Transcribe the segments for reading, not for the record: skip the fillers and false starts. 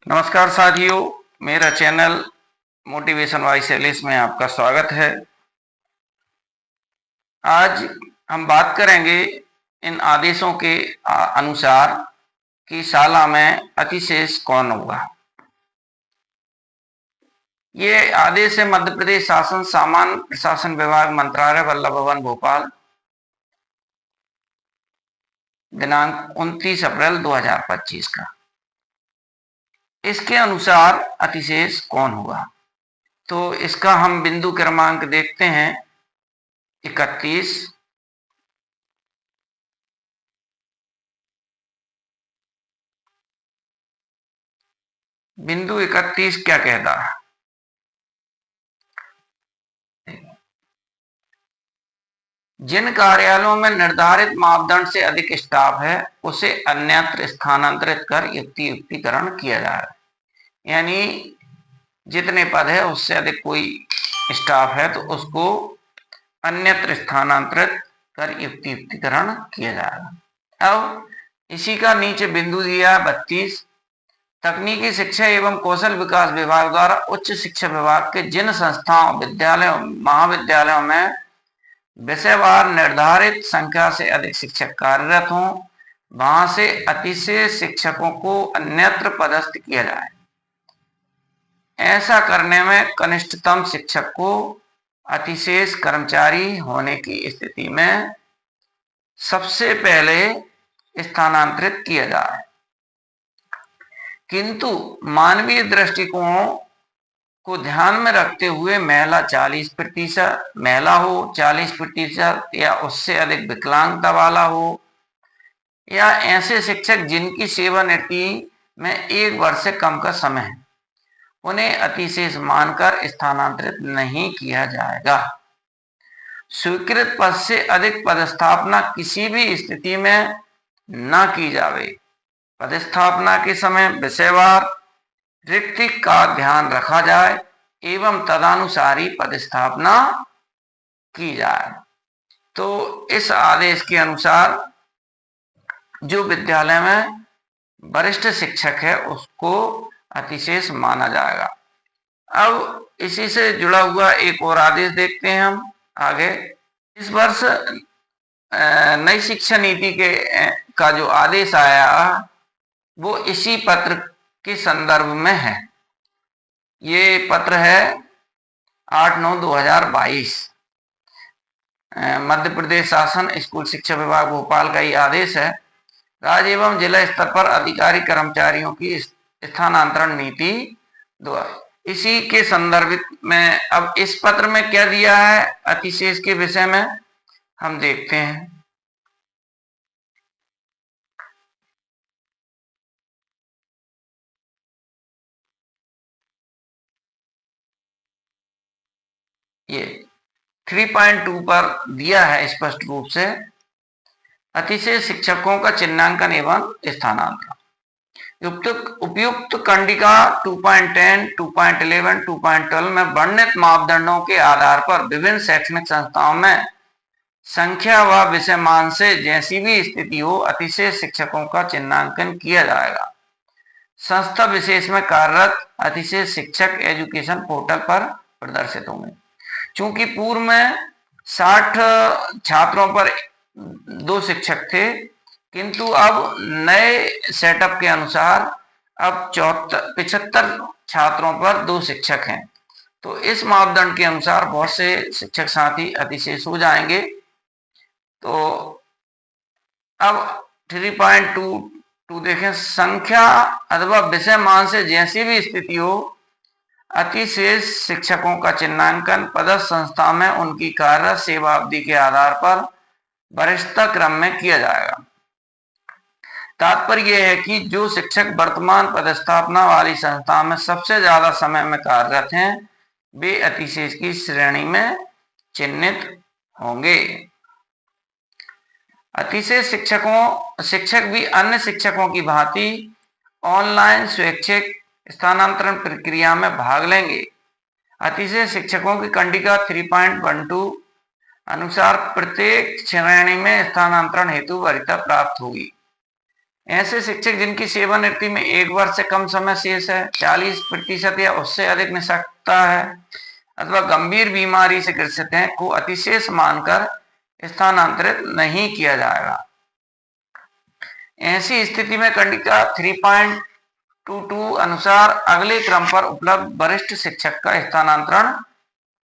नमस्कार साथियों, मेरा चैनल मोटिवेशन वॉइस एलिस में आपका स्वागत है। आज हम बात करेंगे इन आदेशों के अनुसार कि शाला में अतिशेष कौन होगा। ये आदेश है मध्य प्रदेश शासन सामान्य प्रशासन विभाग मंत्रालय वल्लभ भवन भोपाल, दिनांक 29 अप्रैल 2025 का। इसके अनुसार अतिशेष कौन होगा, तो इसका हम बिंदु क्रमांक देखते हैं 31। बिंदु 31 क्या कहता है? जिन कार्यालयों में निर्धारित मापदंड से अधिक स्टाफ है उसे अन्यत्र स्थानांतरित कर युक्तिकरण किया जाए। यानी जितने पद है उससे अधिक कोई स्टाफ है तो उसको अन्यत्र स्थानांतरित कर युक्तिकरण किया जाएगा। अब इसी का नीचे बिंदु दिया 32। तकनीकी शिक्षा एवं कौशल विकास विभाग द्वारा उच्च शिक्षा विभाग के जिन संस्थाओं विद्यालयों महाविद्यालयों में विषयवार निर्धारित संख्या से अधिक शिक्षक कार्यरत हों वहां से अतिशेष शिक्षकों को अन्यत्र पदस्थ किया जाए। ऐसा करने में कनिष्ठतम शिक्षक को अतिशेष कर्मचारी होने की स्थिति में सबसे पहले स्थानांतरित किया जाए। किंतु मानवीय दृष्टिकोण को ध्यान में रखते हुए महिला 40%, महिला हो 40% या उससे अधिक विकलांगता वाला हो, या ऐसे शिक्षक जिनकी सेवानिवृत्ति में 1 वर्ष से कम का समय है, उन्हें अतिशेष मानकर स्थानांतरित नहीं किया जाएगा। स्वीकृत पद से अधिक पदस्थापना किसी भी स्थिति में न की जावे। पदस्थापना के समय विषयवार रिक्ति का ध्यान रखा जाए एवं तदनुसारी पदस्थापना की जाए। तो इस आदेश के अनुसार जो विद्यालय में वरिष्ठ शिक्षक है उसको अतिशेष माना जाएगा। अब इसी से जुड़ा हुआ एक और आदेश देखते हैं हम आगे। इस वर्ष नई शिक्षा नीति का जो आदेश आया वो इसी पत्र के संदर्भ में है। ये पत्र है 8/9/2022। मध्य प्रदेश शासन स्कूल शिक्षा विभाग भोपाल का ये आदेश है। राज्य एवं जिला स्तर पर अधिकारी कर्मचारियों की स्थानांतरण नीति द्वारा इसी के संदर्भ में अब इस पत्र में क्या दिया है अतिशेष के विषय में हम देखते हैं। ये 3.2 पर दिया है स्पष्ट रूप से अतिशेष शिक्षकों का चिन्हांकन एवं स्थानांतरण। उपयुक्त कंडिका 2.10, 2.11, 2.12 में वर्णित मापदंडों के आधार पर विभिन्न शैक्षणिक संस्थाओं में संख्या व विषयमान से जैसी भी स्थिति हो अतिशेष शिक्षकों का चिन्हांकन किया जाएगा। संस्था विशेष में कार्यरत अतिशेष शिक्षक एजुकेशन पोर्टल पर प्रदर्शित होंगे। चूंकि पूर्व में 60 छात्रों पर 2 शिक्षक थे, किंतु अब नए सेटअप के अनुसार अब 75 छात्रों पर 2 शिक्षक हैं। तो इस मापदंड के अनुसार बहुत से शिक्षक साथी अतिशेष हो जाएंगे। तो अब 3.2 देखें, संख्या अथवा विषय मान से जैसी भी स्थिति हो अतिशेष शिक्षकों का चिन्हांकन पदस्थ संस्था में उनकी कार्य सेवा अवधि के आधार पर वरिष्ठता क्रम में किया जाएगा। तात्पर्य यह है कि जो शिक्षक वर्तमान पदस्थापना वाली संस्था में सबसे ज्यादा समय में कार्यरत हैं वे अतिशेष की श्रेणी में चिन्हित होंगे। अतिशेष शिक्षक भी अन्य शिक्षकों की भांति ऑनलाइन स्वैच्छिक स्थानांतरण प्रक्रिया में भाग लेंगे। अतिशेष शिक्षकों की कंडिका 3.12 अनुसार प्रत्येक श्रेणी में स्थानांतरण हेतु वरीयता प्राप्त होगी। ऐसे शिक्षक जिनकी सेवानिवृत्ति में 1 वर्ष से कम समय शेष है, 40% या उससे अधिक निष्ठा है अथवा गंभीर बीमारी से ग्रसित हैं को अतिशेष मानकर स्थानांतरित नहीं किया जाएगा। ऐसी स्थिति में कंडिका 3.22 अनुसार अगले क्रम पर उपलब्ध वरिष्ठ शिक्षक का स्थानांतरण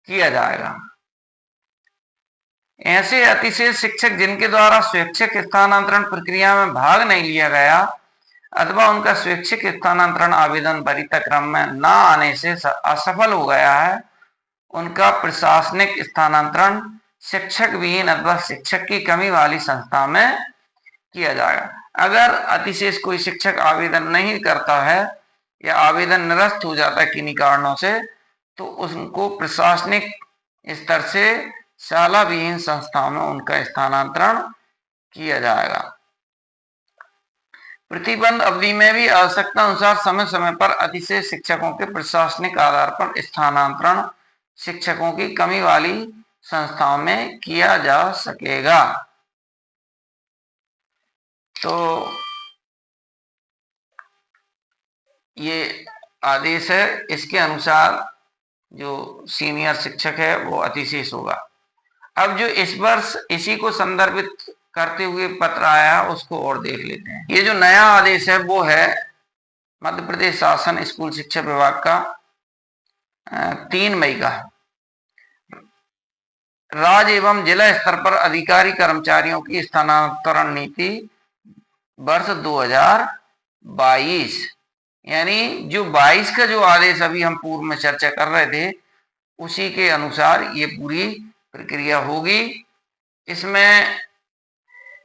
किया जाएगा। ऐसे अतिशेष शिक्षक जिनके द्वारा स्वैच्छिक स्थानांतरण प्रक्रिया में भाग नहीं लिया गया अथवा उनका स्वैच्छिक स्थानांतरण आवेदन वरीयता क्रम में न आने से असफल हो गया है, उनका प्रशासनिक स्थानांतरण शिक्षक विहीन अथवा शिक्षक की कमी वाली संस्था में किया जाएगा। अगर अतिशेष कोई शिक्षक आवेदन नहीं करता है या आवेदन निरस्त हो जाता है किन्हीं कारणों से, तो उनको प्रशासनिक स्तर से शाला विहीन संस्थाओं में उनका स्थानांतरण किया जाएगा। प्रतिबंध अवधि में भी आवश्यकता अनुसार समय समय पर अतिशेष शिक्षकों के प्रशासनिक आधार पर स्थानांतरण शिक्षकों की कमी वाली संस्थाओं में किया जा सकेगा। तो ये आदेश है, इसके अनुसार जो सीनियर शिक्षक है वो अतिशेष होगा। अब जो इस वर्ष इसी को संदर्भित करते हुए पत्र आया उसको और देख लेते हैं। ये जो नया आदेश है वो है मध्य प्रदेश शासन स्कूल शिक्षा विभाग का 3 मई का। राज्य एवं जिला स्तर पर अधिकारी कर्मचारियों की स्थानांतरण नीति वर्ष 2022, यानी जो 22 का जो आदेश अभी हम पूर्व में चर्चा कर रहे थे उसी के अनुसार ये पूरी प्रक्रिया होगी। इसमें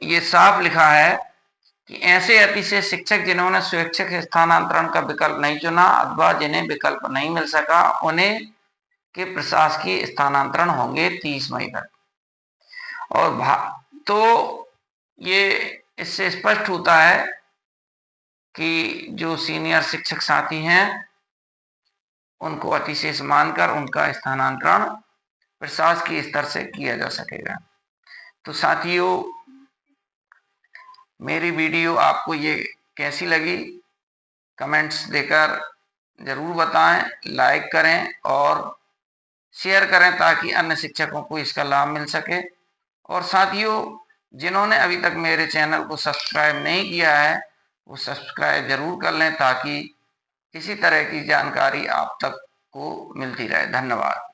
ये साफ लिखा है कि ऐसे अतिशेष शिक्षक जिन्होंने स्वैच्छिक स्थानांतरण का विकल्प नहीं चुना अथवा जिन्हें विकल्प नहीं मिल सका उन्हें के प्रशासकीय स्थानांतरण होंगे 30 मई तक। और तो ये इससे स्पष्ट होता है कि जो सीनियर शिक्षक साथी हैं उनको अतिशेष मानकर उनका स्थानांतरण प्रशासकीय स्तर से किया जा सकेगा। तो साथियों, मेरी वीडियो आपको ये कैसी लगी कमेंट्स देकर जरूर बताएं, लाइक करें और शेयर करें ताकि अन्य शिक्षकों को इसका लाभ मिल सके। और साथियों, जिन्होंने अभी तक मेरे चैनल को सब्सक्राइब नहीं किया है वो सब्सक्राइब जरूर कर लें ताकि इसी तरह की जानकारी आप तक को मिलती रहे। धन्यवाद।